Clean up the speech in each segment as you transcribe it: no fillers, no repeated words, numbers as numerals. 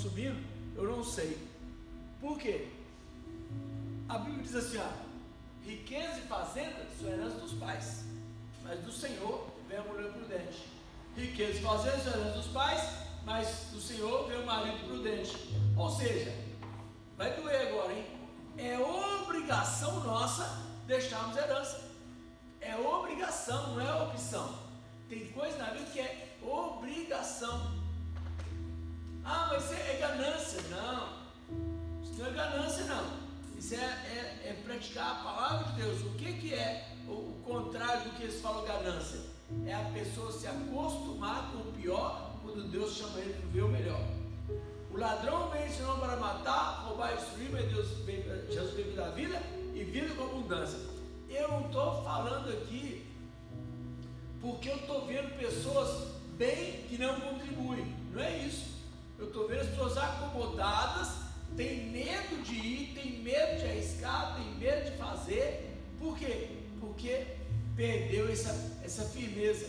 subindo, eu não sei. Por quê? A Bíblia diz assim, riqueza e fazenda são herança dos pais, mas do Senhor vem a mulher prudente. Riqueza e fazenda são herança dos pais, mas do Senhor vem o marido prudente. Ou seja, vai doer agora, hein? É obrigação nossa deixarmos herança. É obrigação, não é opção. Tem coisa na vida que é obrigação. Mas isso é ganância. Não, isso não é ganância, não. Isso é praticar a palavra de Deus. O que é o contrário do que eles falam ganância? É a pessoa se acostumar com o pior quando Deus chama ele para ver o melhor. O ladrão vem senão para matar, roubar e destruir, mas Jesus veio dar vida e vida com abundância. Eu não estou falando aqui porque eu estou vendo pessoas bem que não contribuem. Não é isso. Eu estou vendo as pessoas acomodadas, tem medo de ir, tem medo de arriscar, tem medo de fazer. Por quê? Porque perdeu essa firmeza.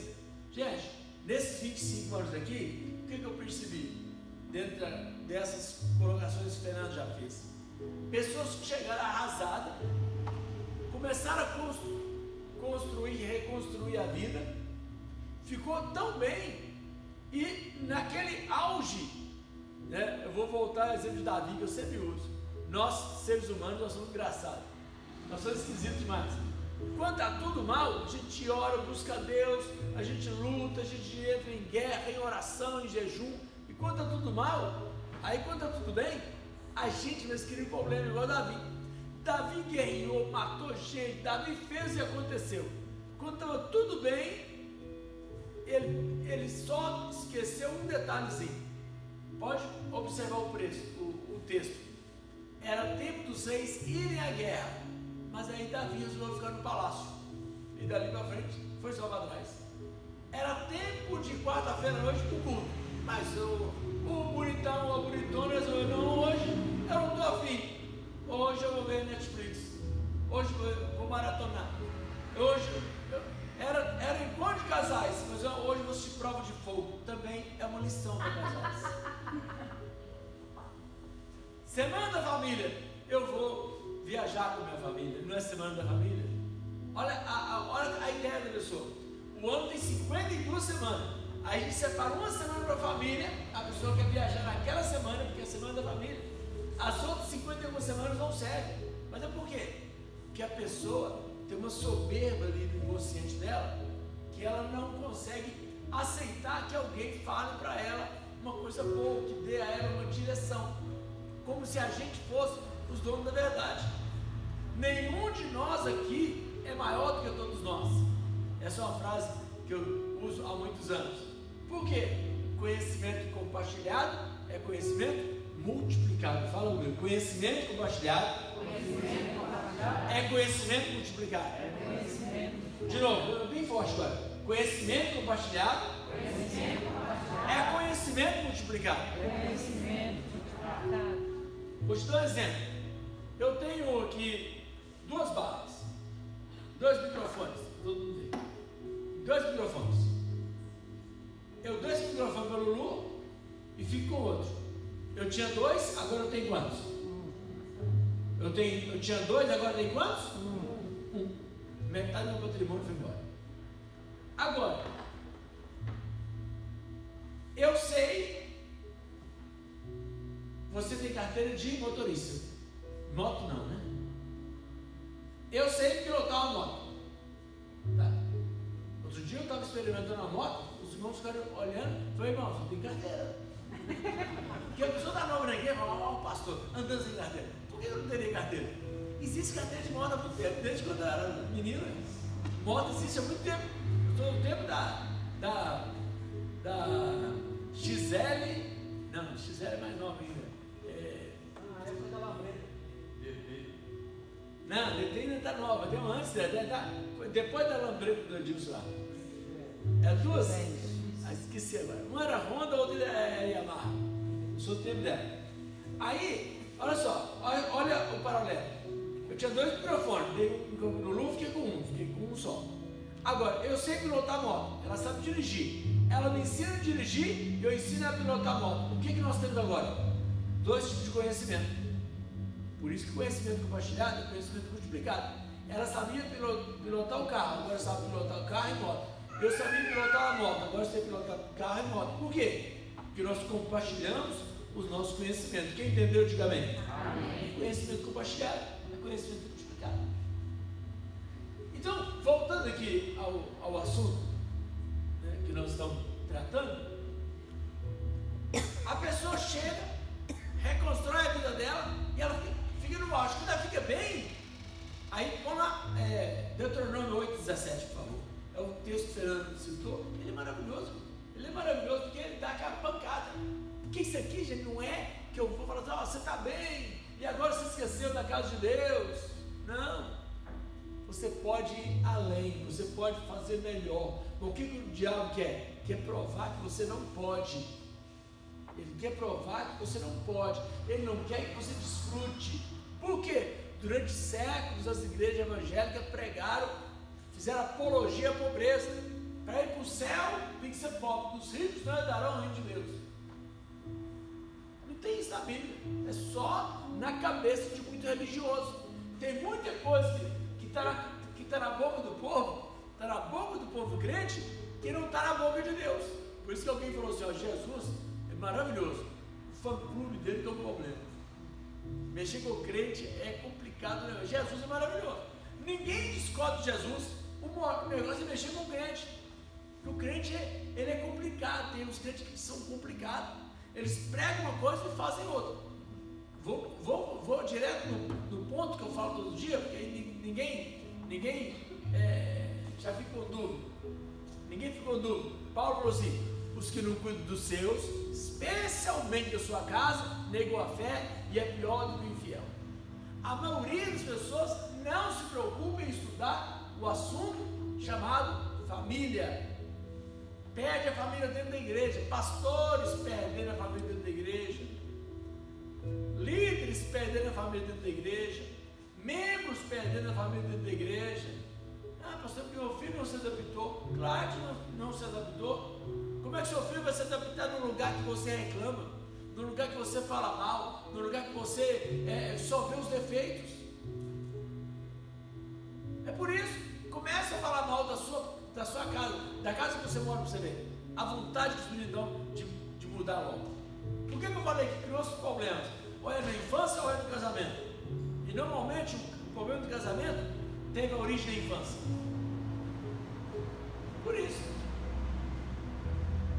Gente, nesses 25 anos aqui, o que eu percebi? Dentro dessas colocações que o Fernando já fez, pessoas que chegaram arrasadas, começaram a construir e reconstruir a vida, ficou tão bem, e naquele auge, né, eu vou voltar ao exemplo de Davi, que eu sempre uso. Nós, seres humanos, nós somos engraçados, nós somos esquisitos demais. Quando está tudo mal, a gente ora, busca Deus, a gente luta, a gente entra em guerra, em oração, em jejum. E quando está tudo mal, aí quando está tudo bem, a gente vai escrever problema igual Davi. Davi guerreou, matou gente, Davi fez e aconteceu. Quando estava tudo bem, ele só esqueceu um detalhezinho. Pode observar o texto. Era tempo dos reis irem à guerra, mas aí Davi resolveu ficar no palácio. E dali para frente foi só para trás. Era tempo de quarta-feira à noite para o culto, mas o bonitão, a bonitona resolveu, não, hoje eu não estou afim. Hoje eu vou ver Netflix. Hoje eu vou maratonar. Era encontro de casais, mas hoje eu vou assistir Prova de Fogo. Também é uma lição para casais. Semana da família, eu vou viajar com a minha família. Não é semana da família? Olha a ideia da pessoa. O ano tem 52 semanas. Aí a gente separa uma semana para a família. A pessoa quer viajar naquela semana, porque é a semana da família. As outras 51 semanas não servem. Mas é por quê? Porque a pessoa tem uma soberba ali no inconsciente dela, que ela não consegue aceitar que alguém fale para ela uma coisa boa, que dê a ela uma direção, como se a gente fosse os donos da verdade. Nenhum de nós aqui é maior do que todos nós. Essa é uma frase que eu uso há muitos anos. Por quê? Conhecimento compartilhado é conhecimento multiplicado. Fala comigo. Conhecimento compartilhado é conhecimento multiplicado. De novo, bem forte agora. Conhecimento compartilhado é conhecimento multiplicado. Vou te dar um exemplo. Eu tenho aqui duas barras, dois microfones, todo mundo vê. Dois microfones. Eu dou esse microfone para o Lulu e fico com o outro. Eu tinha dois, agora eu tenho quantos? Eu tinha dois, agora tem quantos? Um. Metade do meu patrimônio foi embora. Agora, eu sei, você tem carteira de motorista. Moto não, né? Eu sei pilotar uma moto. Tá. Outro dia eu estava experimentando uma moto, os irmãos ficaram olhando, eu falei, irmão, você tem carteira. Porque a pessoa está nova na igreja e fala, ó, o pastor, andando sem carteira. Por que eu não teria carteira? Existe carteira de moto há muito tempo, desde quando eu era menino. Moto existe há muito tempo. Eu estou no tempo da XL. Não, XL é mais nova ainda. Época da lambreta. Não, DT ainda está nova, tem uma antes, depois da lambreta do Edilson lá. É duas? Esqueci agora. Uma era Honda, a outra era Yamaha. Eu sou do tempo dela. Aí, olha só, olha o paralelo. Eu tinha dois microfones, dei no Lu, fiquei com um só. Agora, eu sei pilotar moto, ela sabe dirigir. Ela me ensina a dirigir e eu ensino a pilotar moto. O que nós temos agora? dois tipos de conhecimento. Por isso que conhecimento compartilhado é conhecimento multiplicado. Ela sabia pilotar o carro, agora sabe pilotar o carro e moto. Eu sabia pilotar a moto, agora sei pilotar carro e moto. Por quê? Porque nós compartilhamos os nossos conhecimentos. Quem entendeu, diga amém. Amém. Conhecimento compartilhado é conhecimento multiplicado. Então, voltando aqui ao assunto, né, que nós estamos tratando, a pessoa chega, reconstrói a vida dela e ela fica no auge. Quando ela fica bem, aí põe lá, Deuteronômio 8,17, por favor. É o texto que o Fernando citou. Ele é maravilhoso. Ele é maravilhoso porque ele dá aquela pancada. Porque isso aqui, gente, não é que eu vou falar assim, você está bem, e agora você esqueceu da casa de Deus. Não. Você pode ir além, você pode fazer melhor. O que o diabo quer? Quer provar que você não pode. Ele quer provar que você não pode. Ele não quer que você desfrute. Por quê? Durante séculos as igrejas evangélicas pregaram, fizeram apologia à pobreza. Para ir para o céu tem que ser pobre. Os ricos não herdarão o reino de Deus. Não tem isso na Bíblia. É só na cabeça de muito religioso. Tem muita coisa que está na boca do povo, está na boca do povo crente, que não está na boca de Deus. Por isso que alguém falou assim, Jesus é maravilhoso, o fã-clube dele tem um problema. Mexer com o crente é complicado, né? Jesus é maravilhoso. Ninguém discute Jesus, o negócio é mexer com o crente. O crente ele é complicado, tem uns crentes que são complicados. Eles pregam uma coisa e fazem outra. Vou direto no ponto que eu falo todo dia, porque aí ninguém já ficou dúvida. Ninguém ficou dúvida. Paulo falou assim, os que não cuidam dos seus, especialmente da sua casa, negam a fé e é pior do que o infiel. A maioria das pessoas não se preocupa em estudar o assunto chamado família. Perde a família dentro da igreja, pastores perdendo a família dentro da igreja, líderes perdendo a família dentro da igreja, membros perdendo a família dentro da igreja. Pastor, porque meu filho não se adaptou. Claro que não se adaptou. Como é que seu filho vai se adaptar num lugar que você reclama, num lugar que você fala mal, num lugar que você só vê os defeitos? É por isso, comece a falar mal da sua casa, da casa que você mora, para você ver a vontade que os meninos dão de mudar logo. Por que eu falei que criou esses problemas? Ou é na infância ou é no casamento? E normalmente o problema do casamento teve a origem da infância. Por isso,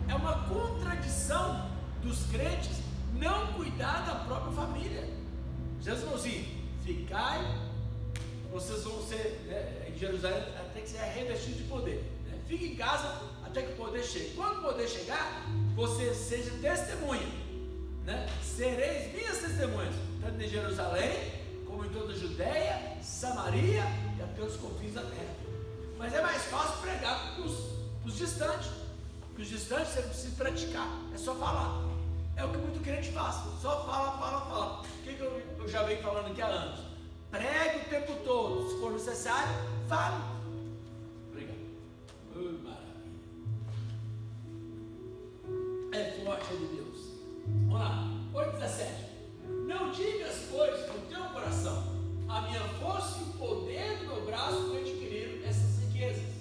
é uma contradição dos crentes não cuidar da própria família. Jesus falou assim, ficai, vocês vão ser, em Jerusalém, até que seja revestido de poder. Fique em casa até que o poder chegue. Quando o poder chegar, você seja testemunha. Sereis minhas testemunhas, tanto em Jerusalém, como em toda a Judéia, Samaria e até os confins da terra. Mas é mais fácil pregar para os distantes. Para os distantes você não precisa praticar, é só falar. É o que muito crente faz, só fala. O que eu já venho falando aqui há anos? Pregue o tempo todo, se for necessário, fale. Obrigado. Maravilha. É forte de Deus. Vamos lá, 8,17. Não digas, pois, no teu coração, a minha força e o poder do meu braço me adquiriram essas riquezas.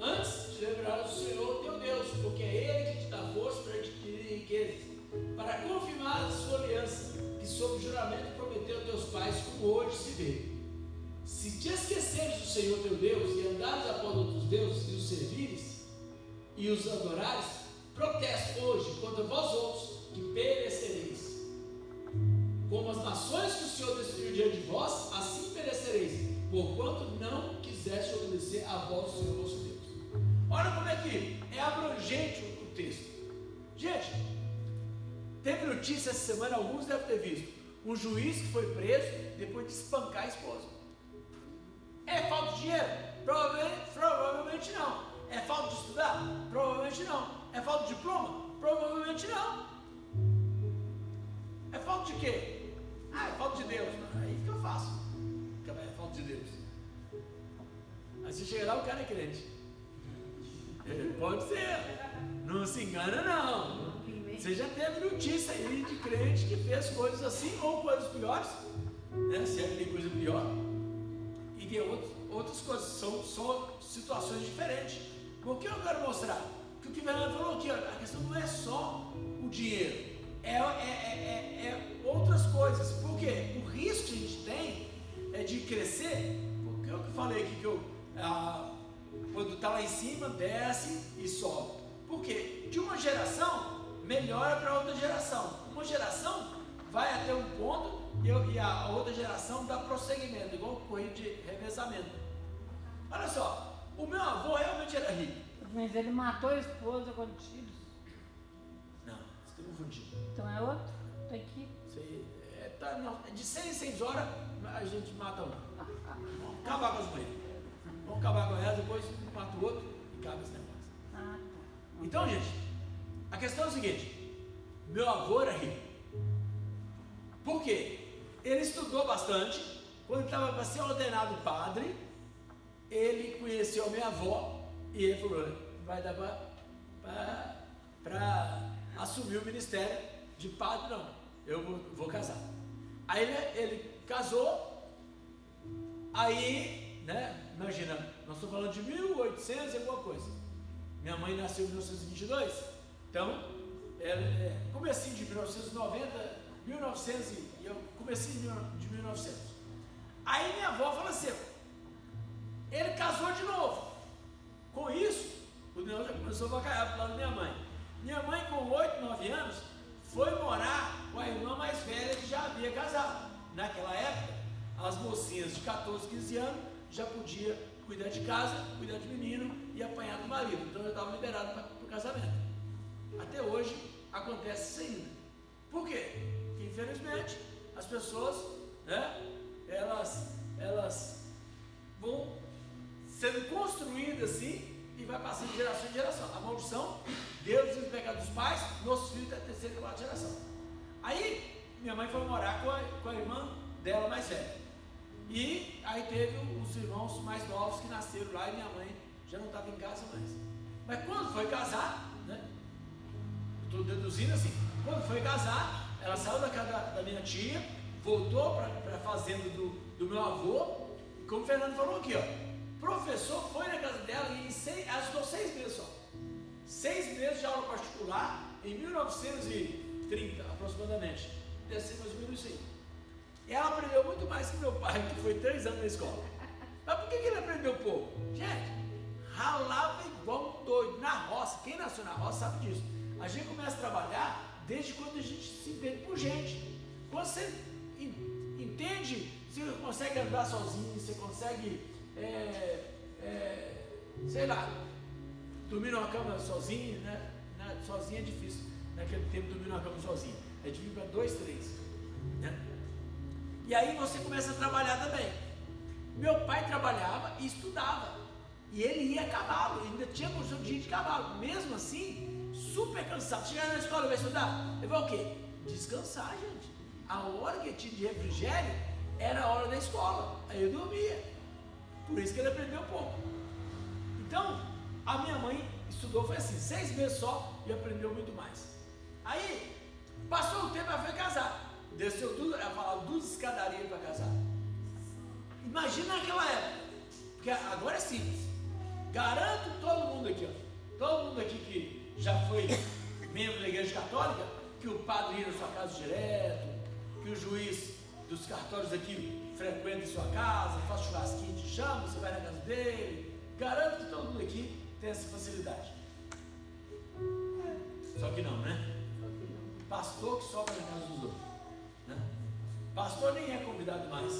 Antes te lembrarás do Senhor teu Deus, porque é Ele que te dá força para adquirir riquezas, para confirmar a sua aliança, que sob juramento prometeu a teus pais, como hoje se vê. Se te esqueceres do Senhor teu Deus e andares após outros deuses e os servires e os adorares, protesto hoje contra vós outros, que perecereis. Como as nações que o Senhor destruiu diante de vós, assim perecereis, porquanto não quiseste obedecer a voz do Senhor vosso Deus. Olha como é que é abrangente o texto. Gente, teve notícia essa semana, alguns devem ter visto, um juiz que foi preso depois de espancar a esposa. É falta de dinheiro? Provavelmente não. É falta de estudar? Provavelmente não. É falta de diploma? Provavelmente não. É falta de quê? É falta de Deus. Aí fica fácil. É falta de Deus. Aí você chega lá, o cara é crente. Pode ser. Não se engana, não. Você já teve notícia aí de crente que fez coisas assim ou coisas piores, né? Se é que tem coisa pior, e tem outras coisas, são situações diferentes. O que eu quero mostrar? Que o que o Fernando falou aqui, a questão não é só o dinheiro, é outras coisas. Por quê? O risco que a gente tem é de crescer, porque eu que falei aqui que quando está lá em cima, desce e sobe. Por quê? De uma geração melhora para outra geração. Uma geração vai até um ponto e a outra geração dá prosseguimento, igual o correio de revezamento. Olha só, o meu avô realmente era rico. Mas ele matou a esposa com tiros. Não, você está confundindo. Então é outro? Tá aqui. De 6 em 6 horas a gente mata um. Vamos acabar com as mulheres. Vamos acabar com elas, depois mata o outro e acaba esse negócio. Tá. Então, gente, a questão é o seguinte: meu avô era rico. Por quê? Ele estudou bastante. Quando estava para ser ordenado padre, ele conheceu a minha avó e ele falou: vai dar para assumir o ministério de padre, não, eu vou casar. Aí ele casou, aí, né, imagina, nós estamos falando de 1800 e alguma coisa. Minha mãe nasceu em 1922, então, comecinho de 1990, 1900 e eu comecinho de 1900. Aí minha avó faleceu. Ele casou de novo. Com isso, o Deus já começou a bacalhar para o lado da minha mãe. Minha mãe, com 8, 9 anos, foi morar com a irmã mais velha que já havia casado. Naquela época, as mocinhas de 14, 15 anos já podiam cuidar de casa, cuidar de menino e apanhar do marido. Então eu estava liberado para o casamento. Até hoje acontece isso ainda. Por quê? Porque infelizmente as pessoas, né, elas vão sendo construídas assim e vai passando de geração em geração. A maldição, Deus e o pecado dos pais, nossos filhos até a terceira e quarta geração. Aí minha mãe foi morar com a irmã dela mais velha. E aí teve os irmãos mais novos que nasceram lá e minha mãe já não estava em casa mais. Mas quando foi casar, né? Estou deduzindo assim, quando foi casar, ela saiu da casa da minha tia, voltou para a fazenda do meu avô, e como o Fernando falou aqui, ó, professor foi na casa dela e ela estudou 6 meses só. 6 meses de aula particular em 1930 aproximadamente. Deve ser mais ou menos isso aí. E ela aprendeu muito mais que meu pai, que foi 3 anos na escola. Mas por que ele aprendeu pouco? Gente, ralava igual um doido na roça. Quem nasceu na roça sabe disso. A gente começa a trabalhar desde quando a gente se entende por gente. Quando você entende, você consegue andar sozinho, você consegue, sei lá, dormir numa cama sozinho, né? Sozinho é difícil. Naquele tempo, dormir numa cama sozinho. É difícil para 2, 3. Né? E aí você começa a trabalhar também. Meu pai trabalhava e estudava. E ele ia a cavalo, ainda tinha condição de ir de cavalo. Mesmo assim, super cansado. Chegar na escola e vai estudar. Ele vai o quê? Descansar, gente. A hora que tinha de refrigério era a hora da escola. Aí eu dormia. Por isso que ele aprendeu pouco. Então, a minha mãe estudou, foi assim, 6 meses só e aprendeu muito mais. Aí, passou o tempo, ela foi casar. Desceu tudo, ela falava 2 escadarias para casar. Imagina naquela época, porque agora é simples. Garanto todo mundo aqui, ó, todo mundo aqui que já foi membro da igreja católica, que o padre ia na sua casa direto, que o juiz dos cartórios aqui frequenta sua casa, faz churrasquinho, te chama, você vai na casa dele. Garanto que todo mundo aqui tem essa facilidade. Só que não, né? Pastor que sobra na casa dos outros, né? Pastor nem é convidado mais,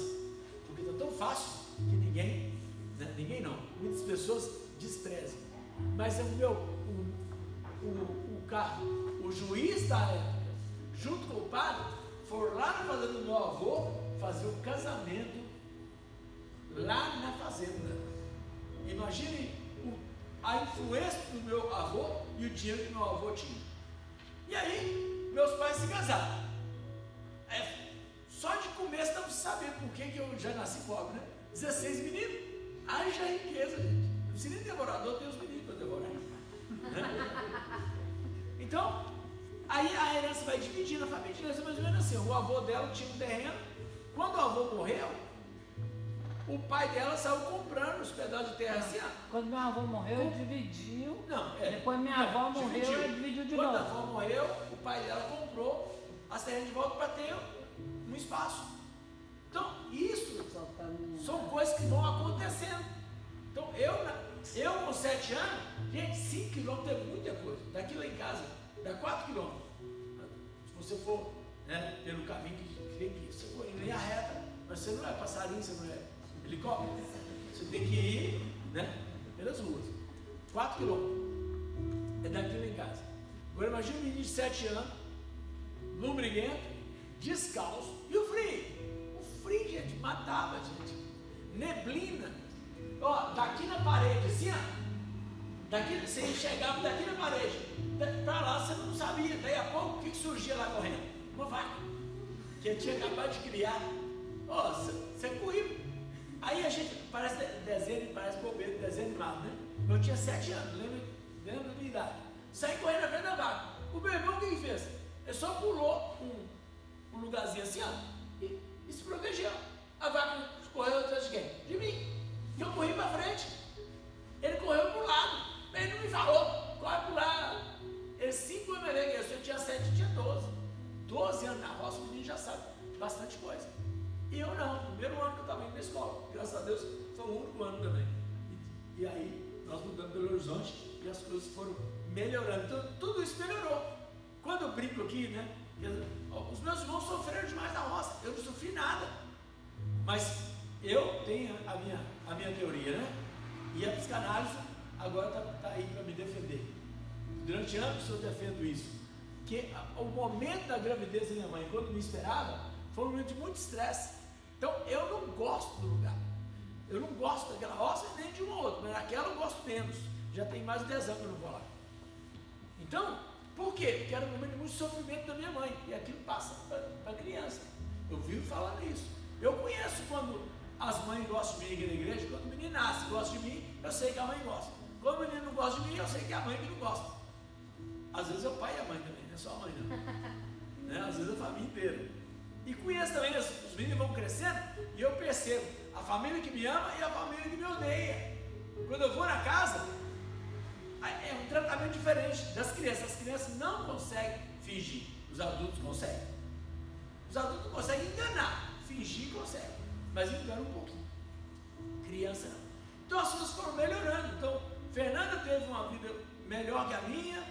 porque está tão fácil que ninguém, né? Ninguém não, muitas pessoas desprezam. Mas é o juiz da época, junto com o padre, foram lá na fazenda do meu avô fazer o casamento lá na fazenda. Imagine a influência do meu avô e o dinheiro que meu avô tinha. E aí, meus pais se casaram. Só de começo dá para saber por que eu já nasci pobre, né? 16 meninos. Haja riqueza, gente. Não precisa nem devorador, tem os meninos para devorar. Né? Então, Aí a herança vai dividindo, a família de herança mais ou menos assim. O avô dela tinha um terreno. Quando o avô morreu, o pai dela saiu comprando os pedaços de terra assim. Quando meu avô morreu, ele dividiu. Não, Depois minha avó morreu, ele dividiu de Quando novo. a avó morreu, o pai dela comprou as terras de volta para ter um espaço. Então, isso são coisas que vão acontecendo. Então, eu com 7 anos, gente, 5 quilômetros é muita coisa. Daqui lá em casa, dá 4 quilômetros. Se você for, né, pelo caminho que vem aqui, se você for em linha reta, mas você não é passarinho, você não é helicóptero. Você tem que ir, né, pelas ruas. 4 quilômetros. É daqui lá em casa. Agora imagina um menino de 7 anos, lombriguento, descalço, e o frio. O frio, gente, matava, gente. Neblina. Ó, daqui na parede, assim, ó. Daqui, você chegava daqui na parede. Pra lá você não sabia. Daí a pouco, o que surgia lá correndo? Uma vaca. Que tinha acabado de criar. Ó, você corria. Aí a gente, parece desenho, parece bobeiro, desenho animado, né? Eu tinha 7 anos, lembra da minha idade. Saí correndo na frente da vaca. O meu irmão, o que ele fez? Ele só pulou um lugarzinho assim, ó, e se protegeu. A vaca correu atrás de quem? De mim. E eu corri para frente. Ele correu para o lado. Ele não me falou, corre para o lado. Ele 5 anos mais velho que eu tinha 7, eu tinha 12. 12 anos na roça, o menino já sabe bastante coisa. E eu não, primeiro ano que eu estava indo na escola. Graças a Deus, foi o único ano também. E aí, nós mudamos Belo Horizonte e as coisas foram melhorando. Então, tudo isso melhorou. Quando eu brinco aqui, né? Os meus irmãos sofreram demais na roça. Eu não sofri nada. Mas eu tenho a minha teoria, né? E a psicanálise agora está aí para me defender. Durante anos eu defendo isso. Que o momento da gravidez da minha mãe, quando me esperava, foi um momento de muito estresse. Então eu não gosto do lugar. Eu não gosto daquela roça nem de uma outra, mas naquela eu gosto menos. Já tem mais de 10 anos que eu não vou lá. Então, por quê? Porque era um momento de muito sofrimento da minha mãe. E aquilo passa para a criança. Eu vivo falando isso. Eu conheço quando as mães gostam de mim aqui na igreja, quando o menino nasce, gosta de mim, eu sei que a mãe gosta. Quando o menino não gosta de mim, eu sei que é a mãe que não gosta. Às vezes é o pai e a mãe também, não é só a mãe não. Né? Às vezes é a família inteira. E conheço também, os meninos vão crescendo e eu percebo a família que me ama e a família que me odeia. Quando eu vou na casa, é um tratamento diferente das crianças. As crianças não conseguem fingir, os adultos conseguem. Os adultos conseguem enganar, fingir conseguem, mas enganam um pouquinho. Criança não. Então as coisas foram melhorando. Então, Fernanda teve uma vida melhor que a minha,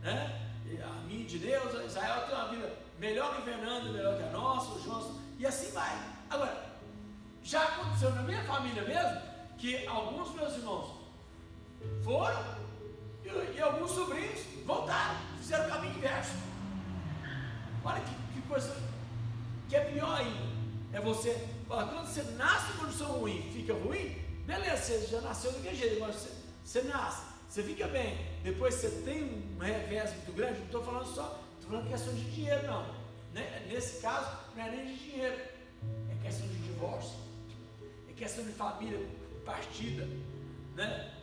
né? A minha de Deus, Israel tem uma vida melhor que a Fernanda, melhor que a nossa, o João, e assim vai. Agora, já aconteceu na minha família mesmo, que alguns meus irmãos foram e alguns sobrinhos voltaram, fizeram o caminho inverso. Olha que coisa, que é pior ainda. É você, quando você nasce em condição ruim, fica ruim, beleza, você já nasceu daquele jeito, agora você nasce, você fica bem, depois você tem um revés muito grande, não estou falando só, estou falando questão de dinheiro não, né? Nesse caso não é nem de dinheiro, é questão de divórcio, é questão de família partida, né?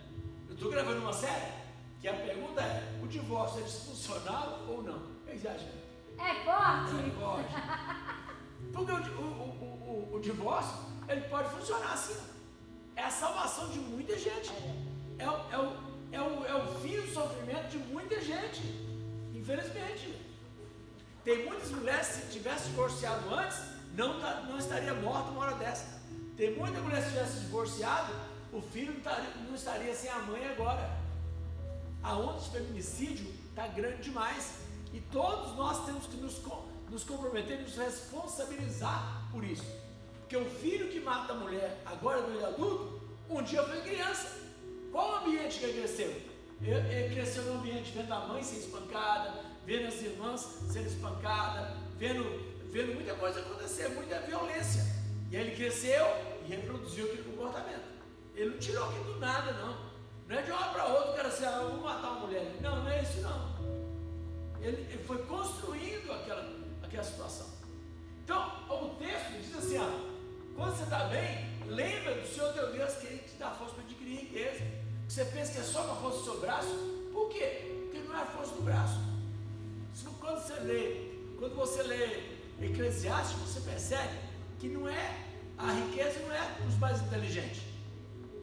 Eu estou gravando uma série, que a pergunta é, o divórcio é disfuncional ou não? Eu exagero. É forte? É forte. Porque o divórcio, ele pode funcionar assim. É a salvação de muita gente. É o fim do sofrimento de muita gente. Infelizmente. Tem muitas mulheres, se tivesse divorciado antes, não estaria morta uma hora dessa. Tem muita mulher que se tivesse divorciado, o filho não estaria sem a mãe agora. A onda de feminicídio está grande demais. E todos nós temos que nos comprometer e nos responsabilizar por isso. Porque o filho que mata a mulher agora no meio adulto, um dia foi criança. Qual o ambiente que ele cresceu? Ele cresceu no ambiente vendo a mãe ser espancada, vendo as irmãs sendo espancadas, vendo muita coisa acontecer, muita violência. E aí ele cresceu e reproduziu aquele comportamento. Ele não tirou aquilo do nada, não. Não é de uma hora para outra o cara assim, eu vou matar uma mulher. Não é isso não. Ele foi construindo aquela situação. Então, o texto diz assim, quando você está bem, lembra do Senhor teu Deus que Ele te dá força para adquirir riqueza. Que você pensa que é só com a força do seu braço. Por quê? Porque não é a força do braço. Quando você lê Eclesiastes, você percebe que a riqueza não é para os mais inteligentes,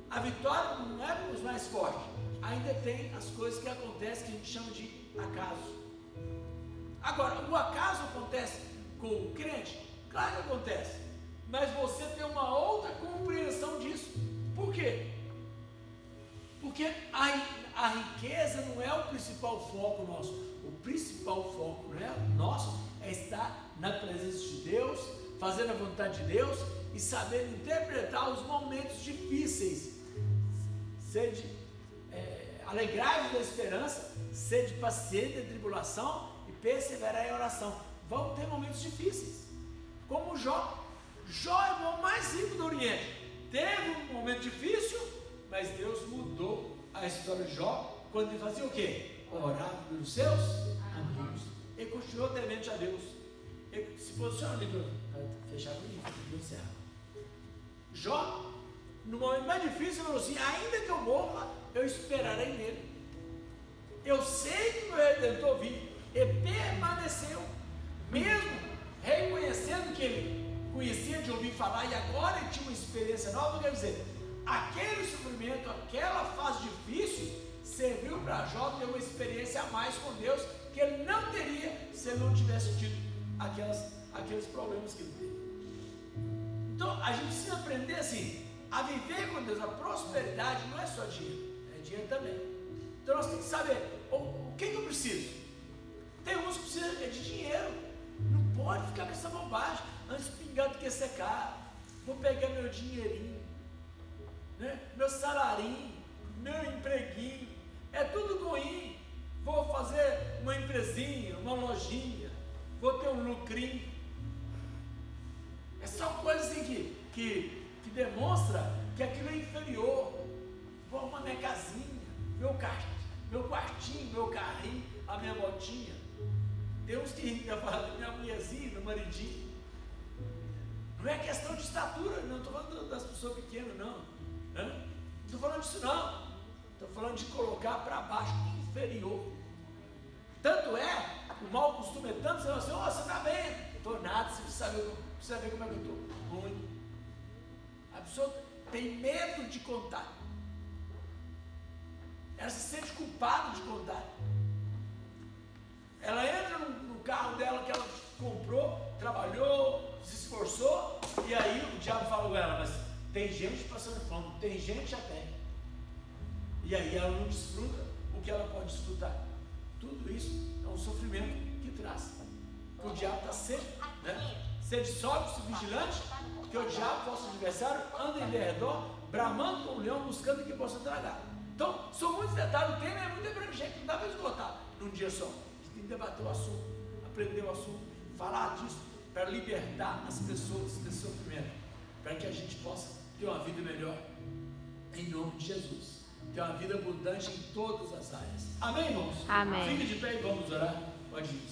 a vitória não é para os mais fortes. Ainda tem as coisas que acontecem que a gente chama de acaso. Agora, o acaso acontece com o crente? Claro que acontece, mas você tem uma outra compreensão disso. Por quê? Porque a riqueza não é o principal foco nosso. O principal foco nosso é estar na presença de Deus, fazendo a vontade de Deus e sabendo interpretar os momentos difíceis. Alegrai-vos da esperança, sede paciente em tribulação e perseverai em oração. Vão ter momentos difíceis, como Jó. Jó é o homem mais rico do Oriente. Teve um momento difícil, mas Deus mudou a história de Jó quando ele fazia o quê? Orava pelos seus amigos. Ele continuou temente a Deus. Ele se posiciona ali para fechar o livro, para encerrar. Jó, no momento mais difícil, falou assim: ainda que eu morra, eu esperarei nele. Eu sei que o meu Redentor vive. E permaneceu, mesmo reconhecendo que ele conhecia de ouvir falar e agora ele tinha uma experiência nova. Quer dizer, aquele sofrimento, aquela fase difícil serviu para Jó ter uma experiência a mais com Deus que ele não teria se ele não tivesse tido aqueles problemas que ele teve. Então a gente precisa aprender assim a viver com Deus. A prosperidade não é só dinheiro, é dinheiro também. Então nós temos que saber o que eu preciso. Tem uns que precisam de dinheiro. Não pode ficar com essa bobagem. Antes pingado que secar, vou pegar meu dinheirinho, né? Meu salarinho, meu empreguinho, é tudo ruim. Vou fazer uma empresinha, uma lojinha, vou ter um lucrinho. É só coisa assim que demonstra que aquilo é inferior. Vou arrumar minha casinha, meu quartinho, meu carrinho, a minha motinha. Tem uns que falam da minha mulherzinha, meu maridinho. Não é questão de estatura, não estou falando das pessoas pequenas, não. Não estou falando disso, não. Estou falando de colocar para baixo, inferior. Tanto é, o mau costume é tanto, você fala assim: você está bem? Estou nada, você precisa ver como é que eu estou. Ruim. A pessoa tem medo de contar. Ela se sente culpada de contar. Ela entra no carro dela que ela comprou, trabalhou, se esforçou, e aí o diabo fala com ela: mas tem gente passando fome, tem gente a pé. E aí ela não desfruta o que ela pode desfrutar. Tudo isso é um sofrimento que traz. Que o diabo está sempre, sede sóbrio, vigilante, que o diabo, vosso adversário, anda em derredor, bramando como um leão, buscando que possa tragar. Então, são muitos detalhes, o tema é muito abrangente, não dá para esgotar num dia só. A gente tem que debater o assunto, aprender o assunto, falar disso, para libertar as pessoas desse sofrimento, para que a gente possa ter uma vida melhor, em nome de Jesus. Ter uma vida abundante em todas as áreas. Amém, irmãos? Amém. Fique de pé e vamos orar. Pode ir.